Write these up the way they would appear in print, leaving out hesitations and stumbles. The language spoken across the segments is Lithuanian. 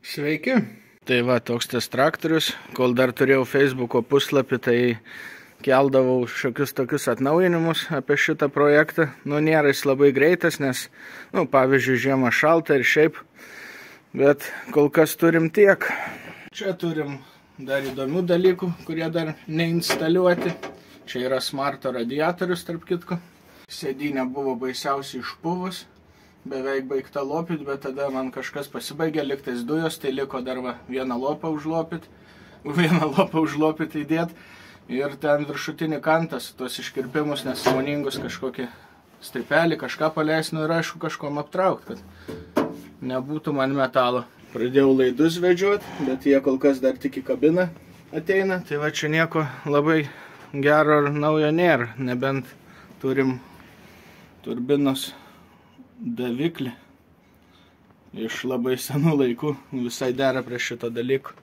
Sveiki. Tai va, toks tas traktorius. Kol dar turėjau Facebooko puslapį, tai keldavau šiokius tokius atnaujinimus apie šitą projektą. Nėra jis labai greitas, nes, pavyzdžiui, žiemą šalta ir šiaip. Bet kol kas turim tiek. Čia turim dar įdomių dalykų, kurie dar neinstaliuoti. Čia yra smarto radiatorius, tarp kitko. Sėdynė buvo baisiausiai išpuvus. Beveik baigta lopyti, bet tada man kažkas pasibaigė, liktais dujos, tai liko dar vieną lopą užlopyti įdėti. Ir ten viršutinį kantą su tuos iškirpimus nesąmoningus kažkokį stripelį, kažką paleisinu ir aišku kažkom aptraukti, kad nebūtų man metalo. Pradėjau laidus vedžioti, bet jie kol kas dar tik į kabiną ateina. Tai va čia nieko labai gero ir naujo nėra, nebent turim turbinos daviklį iš labai senų laikų, visai dera prie šito dalyko.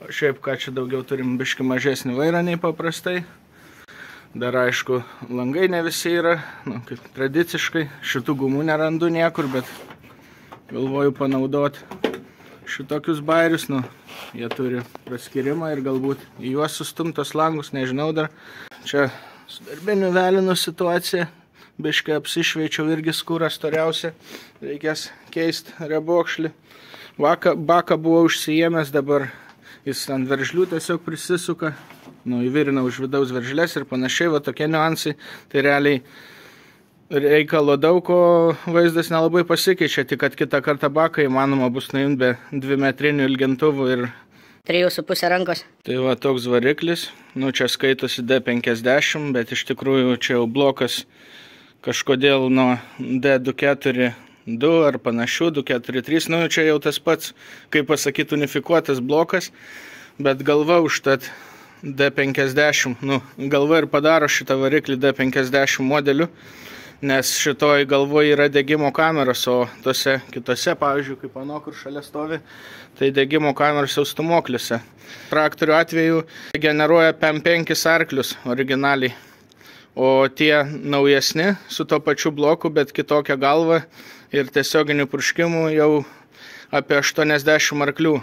O šiaip ką čia daugiau turim biškį mažesnį vairą nei paprastai. Dar aišku, langai ne visi yra, kaip tradiciškai. Šitų gumų nerandu niekur, bet galvoju panaudoti šitokius bairius. Jie turi praskirimą ir galbūt į juos sustumtos langus, nežinau dar. Čia su darbiniu velinu situacija. Biškai apsišveičiau, irgi skūra storiausia, reikės keisti rebokšlį. Baką buvau užsijėmęs, dabar jis ant veržlių tiesiog prisisuka, įvirina už vidaus veržlės ir panašiai, va tokie niuansai. Tai realiai reikalo daug, o vaizdas nelabai pasikeičia, tik kad kitą kartą baką įmanoma bus nuimti be 2 metrinių ilgintuvų ir 3,5 rankos. Tai va toks variklis, čia skaitosi D50, bet iš tikrųjų čia jau blokas kažkodėl nuo D242 ar panašių, 243, čia jau tas pats, kaip pasakyti, unifikuotas blokas, bet galva užtat D50, galva ir padaro šitą variklį D50 modeliu, nes šitoj galvoje yra degimo kameros, o tose kitose, pavyzdžiui, kaip kur šalia stovi, tai degimo kameros jau stumokliuose. Traktorių atveju generuoja PM5 arklius originaliai. O tie naujesni su to pačiu bloku, bet kitokią galvą ir tiesioginių purškimų jau apie 80 arklių,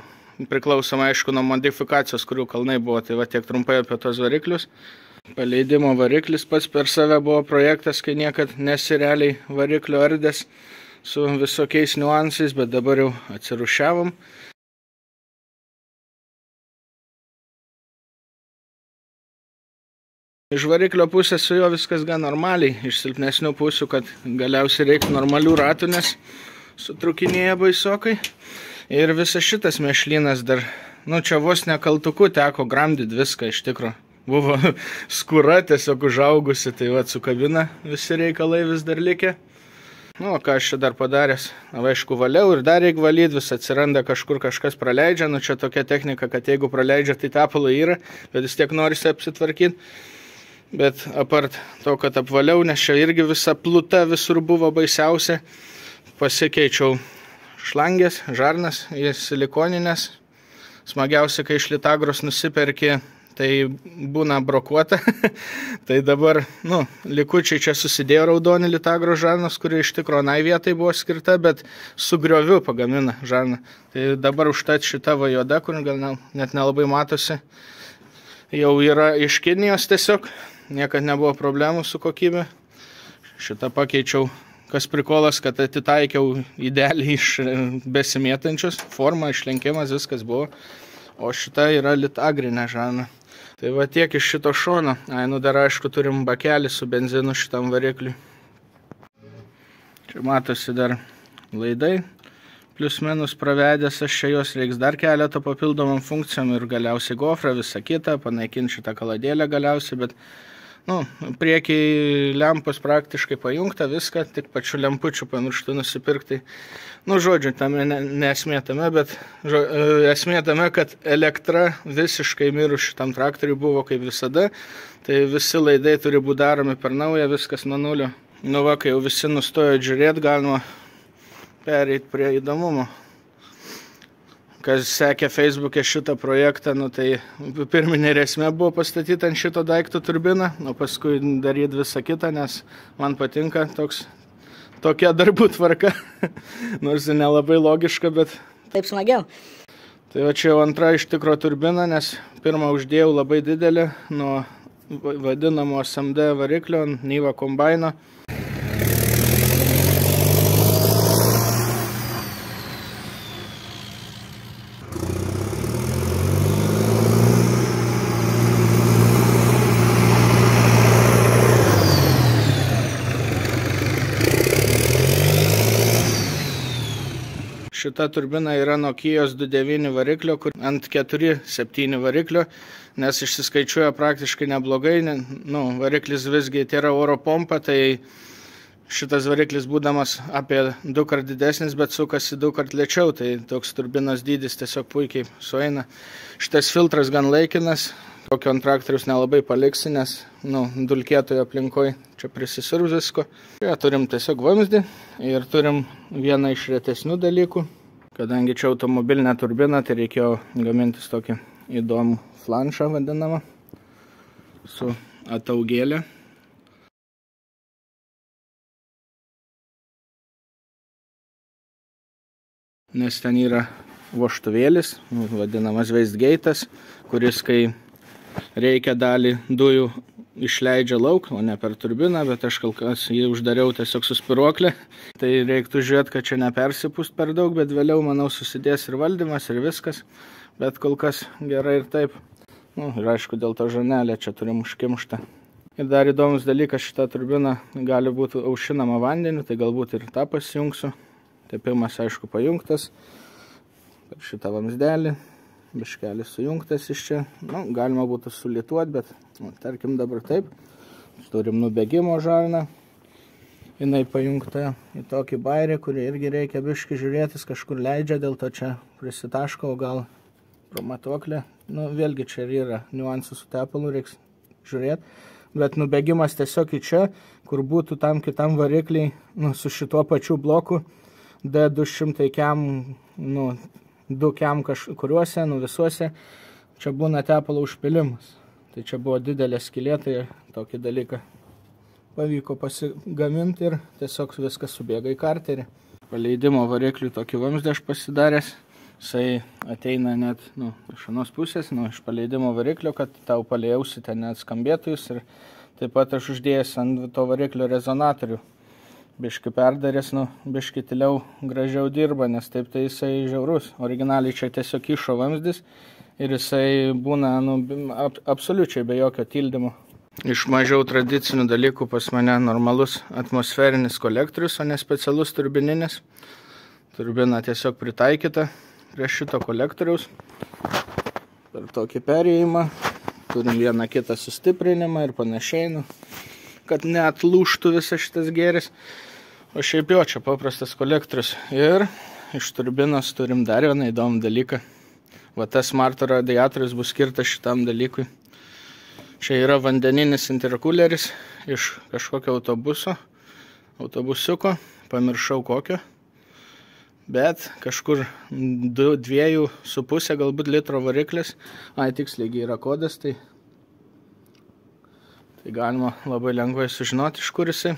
priklausomai aišku nuo modifikacijos, kurių kalnai buvo. Tai va tiek trumpai apie tos variklius. Paleidimo variklis pats per save buvo projektas, kai niekad nesirealiai variklio ardės su visokiais niuansais, bet dabar jau atsirūšiavom. Iš variklio pusės su juo viskas gan normaliai, iš silpnesnių pusių, kad galiausiai reikia normalių ratų, nes sutrukinėja baisokai. Ir visas šitas mešlynas dar, čia vos nekaltuku teko gramdyti viską iš tikro. Buvo skūra tiesiog užaugusi, tai va su kabina visi reikalai vis dar likę. Ką aš čia dar padaręs, aišku valiau ir dar reikia valyti, vis atsiranda kažkur kažkas praleidžia, čia tokia technika, kad jeigu praleidžia, tai tepalo yra, bet vis tiek norisi apsitvarkyti. Bet apart to, kad apvaliau, nes čia irgi visa pluta visur buvo baisiausia, pasikeičiau šlangės, žarnas į silikoninės. Smagiausia, kai iš Litagros nusiperki, tai būna brokuota. Tai dabar, likučiai čia susidėjo raudoni Litagros žarnas, kuri iš tikro anai vietai buvo skirta, bet su grioviu pagamina žarną. Tai dabar užtat šita va juoda, kur gal net nelabai matosi, jau yra iš Kinijos tiesiog. Niekad nebuvo problemų su kokybė. Šitą pakeičiau, kas prikolas, kad atitaikiau idealiai iš besimėtančius. Forma, išlenkimas, viskas buvo. O šita yra litagrinė žarna. Tai va tiek iš šito šono. Dar aišku turim bakelį su benzinu šitam varikliui. Čia matosi dar laidai. Plius minus pravedęs, aš čia jos reiks dar keletą papildomam funkcijom ir galiausiai gofrą, visą kitą, panaikinti šitą kaladėlę galiausiai, bet priekiai lempos praktiškai pajungta, viską, tik pačių lempučių pamirštu nusipirkti. Žodžiu, tame nesmė tame, bet esmė tame, kad elektra visiškai mirus šitam traktoriui buvo kaip visada, tai visi laidai turi būti daromi per naują, viskas nuo nulio. Kai jau visi nustojo žiūrėti, galima pereiti prie įdomumo. Kas sekė Facebook'e šitą projektą, tai pirminė esmė buvo pastatyti ant šito daikto turbiną, o paskui daryti visą kitą, nes man patinka tokia darbų tvarka, nors nelabai logiška, bet... Taip smagiau. Tai va čia jau antra iš tikro turbina, nes pirmą uždėjau labai didelį nuo vadinamo SMD variklio Niva kombaino. Šita turbina yra nuo Kijos 2.9 variklio, kur ant 4.7 variklio, nes išsiskaičiuoja praktiškai neblogai. Variklis visgi tai yra oro pompa, tai šitas variklis būdamas apie 2 kart didesnis, bet sukasi 2 kart lėčiau, tai toks turbinos dydis tiesiog puikiai sueina. Šitas filtras gan laikinas, kokio ant traktorius nelabai paliksi, nes dulkėtoje aplinkoje čia prisisirbs visko. Ja, turim tiesiog vamzdį ir turim vieną iš retesnių dalykų. Kadangi čia automobilinė turbina, tai reikėjo gamintis tokį įdomų flanšą vadinamą su ataugėlė. Nes ten yra vožtuvėlis, vadinamas wastegate'as, kuris kai reikia dalį dujų išleidžia lauk, o ne per turbiną, bet aš kol kas jį uždariau tiesiog su spiruoklė. Tai reiktų žiūrėti, kad čia nepersipūst per daug, bet vėliau, manau, susidės ir valdymas, ir viskas. Bet kol kas gerai ir taip. Ir aišku, dėl to žanelė čia turim užkimštą. Ir dar įdomus dalykas, šita turbina gali būti aušinama vandeniu, tai galbūt ir tą pasijungsiu. Tepimas, aišku, pajungtas per šitą vamsdelį. Biškelis sujungtas iš čia. Galima būtų sulituoti, bet tarkim dabar taip. Turim nubėgimo žarną. Jinai pajungta į tokį bairį, kurį irgi reikia biškį žiūrėtis, kažkur leidžia, dėl to čia prisitaško, o gal pro matuoklę. Vėlgi čia yra niuansų su tepalu, reiks žiūrėti. Bet nubėgimas tiesiog į čia, kur būtų tam kitam varikliai su šituo pačiu bloku D200 kem, 2 kem kažkuriuose, visuose, čia būna tepalo užpilimas. Tai čia buvo didelė skylė, tai tokį dalyką pavyko pasigaminti ir tiesiog viskas subėga į karterį. Paleidimo varikliui tokį vamzdį aš pasidaręs. Jisai ateina net iš anos pusės, iš paleidimo variklio, kad tau palei ausį ten net skambėtų jis. Ir taip pat aš uždėjęs ant to variklio rezonatorių. Biški perdaręs, biški tyliau gražiau dirba, nes taip tai jisai žiaurus. Originaliai čia tiesiog išo vamzdis ir jisai būna absoliučiai be jokio tildymo. Iš mažiau tradicinių dalykų pas mane normalus atmosferinis kolektorius, o ne specialus turbininis. Turbina tiesiog pritaikyta prie šito kolektoriaus. Per tokį perėjimą turim vieną kitą sustiprinimą ir panašiai, kad neatlūžtų visas šitas gėris. O šiaip jo, čia paprastas kolektorius. Ir iš turbinos turim dar vieną įdomų dalyką. Va tas Smarto radiatorius bus skirtas šitam dalykui. Čia yra vandeninis interkuleris iš kažkokio autobusiuko, pamiršau kokio. Bet kažkur 2,5 galbūt litro variklis. Tiksliai yra kodas, tai galima labai lengvai sužinoti, iš kur jisai.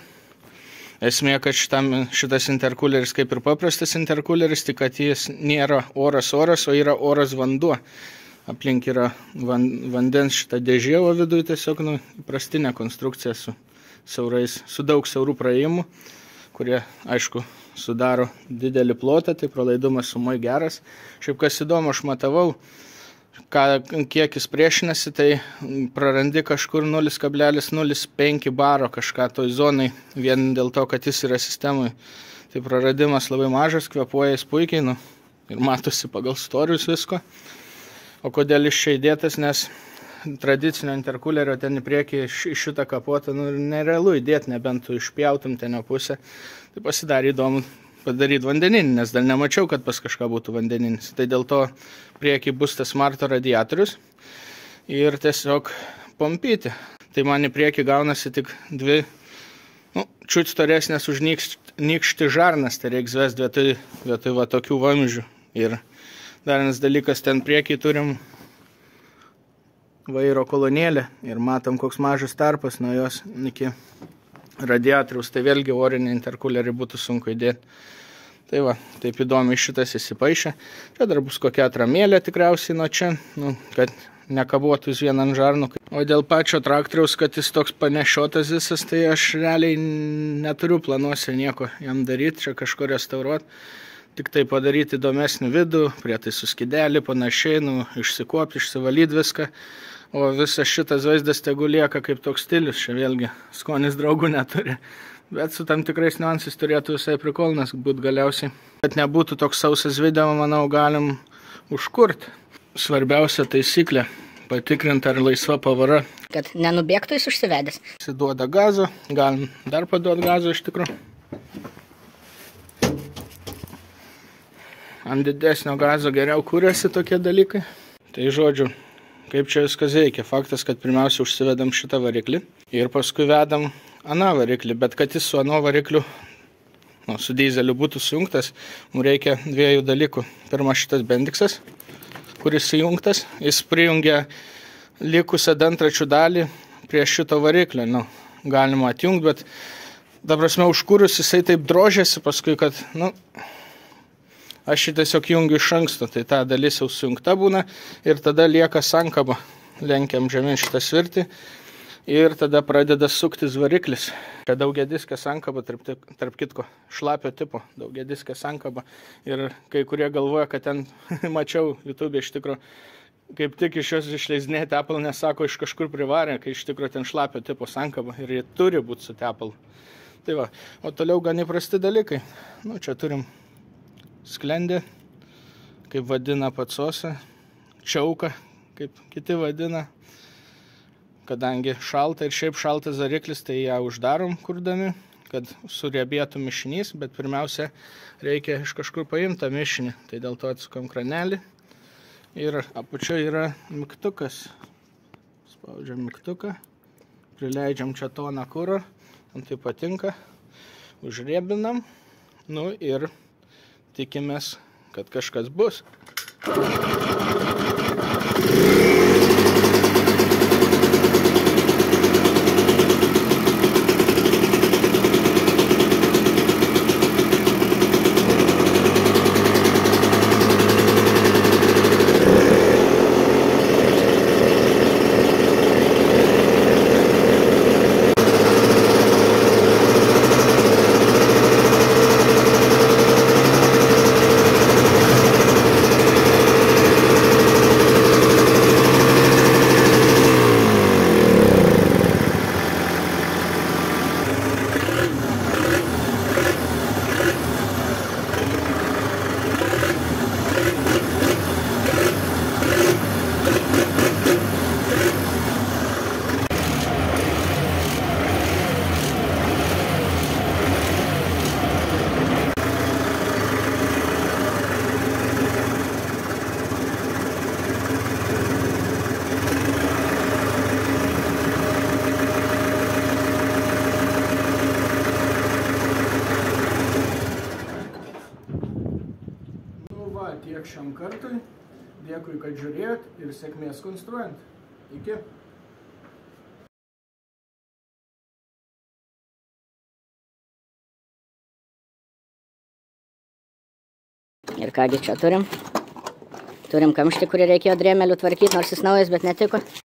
Esmė, kad šitas interkuleris kaip ir paprastas interkuleris, tik kad jis nėra oras, o yra oras vanduo. Aplink yra vandens šitą dėžė, o viduje tiesiog įprastinė konstrukcija su daug siaurų praėjimų, kurie, aišku, sudaro didelį plotą, tai pralaidumas sumoj geras. Šiaip kas įdomu, aš matavau, kiek jis priešinasi, tai prarandi kažkur 0,05 baro kažką toj zonai, vien dėl to, kad jis yra sistemui. Tai praradimas labai mažas, kvėpuoja jis puikiai, ir matosi pagal storius visko. O kodėl iš čia įdėtas, nes tradicinio interkulerio ten į priekį šitą kapotą nerealu įdėti, nebent tu išpjautum ten pusę. Tai pasidarė įdomu padaryti vandeninį, nes dar nemačiau, kad pas kažką būtų vandeninis. Tai dėl to priekį bus tas Smarto radiatorius ir tiesiog pompyti. Tai man į priekį gaunasi tik 2, čiut storesnės už nykštį žarnas, tai reiks vesti vietoj va tokių vamzdžių. Ir dar vienas dalykas, ten priekį turim vairo kolonėlę ir matom, koks mažas tarpas nuo jos iki radiatoriaus, tai vėlgi orinį interkulerį būtų sunku įdėti. Tai va, taip įdomiai šitas įsipaišė. Čia dar bus kokia atramėlė tikriausiai nuo čia, kad nekabotų jis vieną ant žarnų. O dėl pačio traktoriaus, kad jis toks panešiotas visas, tai aš realiai neturiu planuose nieko jam daryti, čia kažko restauruoti. Tik tai padaryti įdomesnį vidų, prietaisų skydelį, panašiai, išsikuopti, išsivalyti viską. O visas šitas vaizdas tegu lieka kaip toks stilius, čia vėlgi skonis draugų neturi. Bet su tam tikrais niuansais turėtų visai prikolnas būti galiausiai. Kad nebūtų toks sausas video, manau, galim užkurti. Svarbiausia taisyklė - patikrinti, ar laisva pavara. Kad nenubėgtų jis užsivedęs. Jis duoda gazo, galim dar paduoti gazo iš tikrųjų. Ant didesnio gazo geriau kūrėsi tokie dalykai. Tai žodžiu, kaip čia viskas veikia. Faktas, kad pirmiausia užsivedam šitą variklį ir paskui vedam aną variklį. Bet kad jis su ano varikliu, su dizeliu būtų sujungtas, mums reikia dviejų dalykų. Pirma, šitas bendiksas, kuris įjungtas, jis prijungia likusią dantračių dalį prie šito variklio. Galima atjungti, bet ta prasme užkūrus jisai taip drožėsi paskui, kad, aš šį tiesiog jungiu iš anksto, tai ta dalis jau sujungta būna ir tada lieka sankaba. Lenkiam žemyn šitą svirtį ir tada pradeda suktis variklis. Čia daugiadiskė sankaba, tarp kitko, šlapio tipo daugiadiskė sankaba. Ir kai kurie galvoja, kad ten, mačiau YouTube iš tikro, kaip tik iš jos išleisnė tepalą, nesako, iš kažkur privarė, kai iš tikro ten šlapio tipo sankaba ir jie turi būti su tepalu. Tai va, o toliau gan įprasti dalykai. Čia turim sklendė, kaip vadina patsosą, čiauką, kaip kiti vadina, kadangi šalta ir šiaip šaltas variklis, tai ją uždarom kurdami, kad suriebėtų mišinys, bet pirmiausia reikia iš kažkur paimti tą mišinį, tai dėl to atsukam kranelį ir apačioje yra mygtukas, spaudžiam mygtuką, prileidžiam čia toną kuro, man tai patinka, užriebinam, ir tikimės, kad kažkas bus. Tiek šiam kartui. Dėkui, kad žiūrėjot ir sėkmės konstruojant. Iki. Ir kągi čia turim. Turim kamštį, kurį reikėjo drėmelių tvarkyti, nors jis naujas, bet netiko.